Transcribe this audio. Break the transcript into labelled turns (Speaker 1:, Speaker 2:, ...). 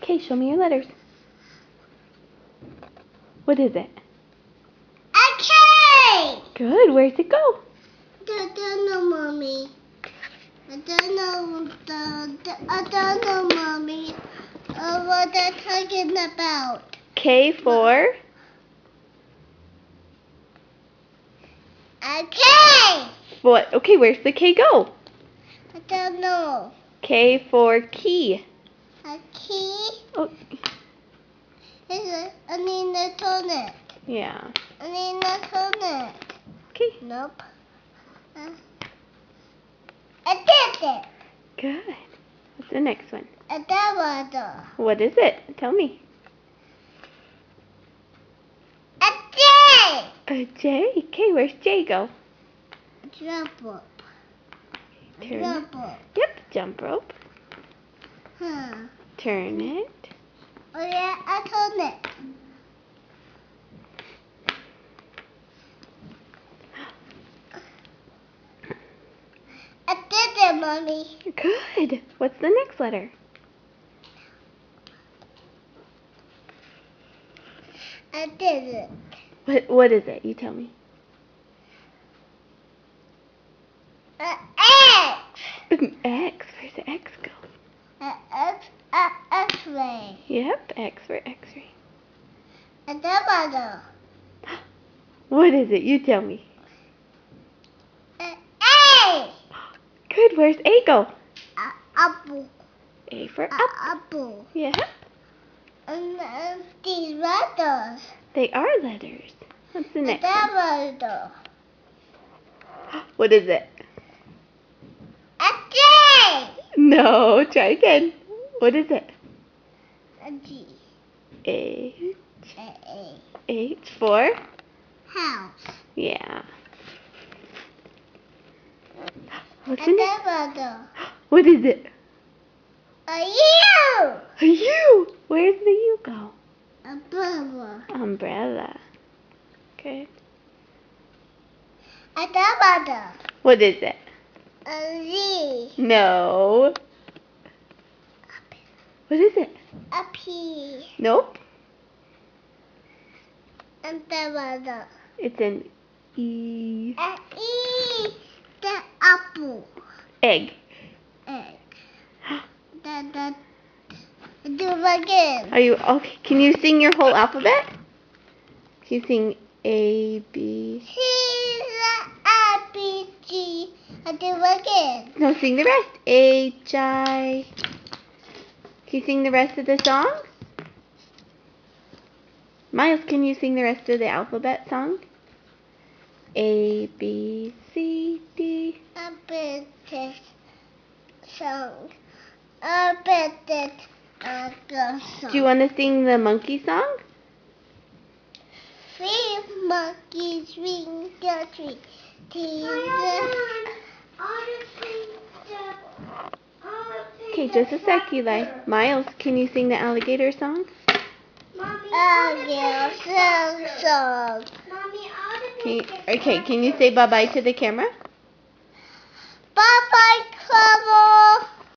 Speaker 1: Okay, show me your letters. What is it?
Speaker 2: A K!
Speaker 1: Good. Where's it go?
Speaker 2: I don't know, Mommy. I don't know, Mommy. What they're talking about.
Speaker 1: K for?
Speaker 2: A K!
Speaker 1: What? Okay, where's the K go?
Speaker 2: I don't know.
Speaker 1: K for key.
Speaker 2: A key?
Speaker 1: Oh,
Speaker 2: I need to turn it.
Speaker 1: yeah.
Speaker 2: I need to turn it.
Speaker 1: Okay.
Speaker 2: Nope. I did it.
Speaker 1: Good. What's the next one?
Speaker 2: A double.
Speaker 1: What is it? Tell me.
Speaker 2: A J.
Speaker 1: A J. Okay, where's J go?
Speaker 2: Jump rope.
Speaker 1: Turn.
Speaker 2: Jump rope.
Speaker 1: Yep, jump rope.
Speaker 2: Huh.
Speaker 1: Turn it.
Speaker 2: Oh yeah, I turn it. I did it, Mommy.
Speaker 1: Good. What's the next letter?
Speaker 2: I did it.
Speaker 1: What is it? You tell me.
Speaker 2: X.
Speaker 1: X. Where's the X go?
Speaker 2: X-ray.
Speaker 1: Yep, X for X-ray.
Speaker 2: A double.
Speaker 1: What is it? You tell me.
Speaker 2: A.
Speaker 1: Good. Where's A go?
Speaker 2: Apple.
Speaker 1: A for up.
Speaker 2: Apple.
Speaker 1: Yep.
Speaker 2: And these letters.
Speaker 1: They are letters. What's the next one?
Speaker 2: Double.
Speaker 1: What is it?
Speaker 2: A J.
Speaker 1: No. Try again. What is it?
Speaker 2: A G.
Speaker 1: A.
Speaker 2: A.
Speaker 1: H for?
Speaker 2: House.
Speaker 1: Yeah. What's
Speaker 2: A
Speaker 1: the next?
Speaker 2: double.
Speaker 1: What is it?
Speaker 2: A U.
Speaker 1: A U. Where's the U go?
Speaker 2: A bubble.
Speaker 1: Umbrella. Good.
Speaker 2: A double.
Speaker 1: What is it?
Speaker 2: A Z.
Speaker 1: No. What is it?
Speaker 2: A P.
Speaker 1: Nope.
Speaker 2: A double.
Speaker 1: It's an E.
Speaker 2: A E. The apple.
Speaker 1: Egg.
Speaker 2: Egg. Do it again.
Speaker 1: Are you okay? Can you sing your whole alphabet? Can you sing A, B?
Speaker 2: C, A, B, G. I do it again.
Speaker 1: No, sing the rest. H, I. Can you sing the rest of the song? Miles, can you sing the rest of the alphabet song? A, B, C, D.
Speaker 2: I bet this song. I bet it a good song.
Speaker 1: Do you want to sing the monkey song?
Speaker 2: 3 monkeys ring the tree.
Speaker 1: Okay, just a sec, Eli. Miles, can you sing the alligator song?
Speaker 2: Song.
Speaker 1: Can you say bye-bye to the camera?
Speaker 2: Bye-bye, Trouble.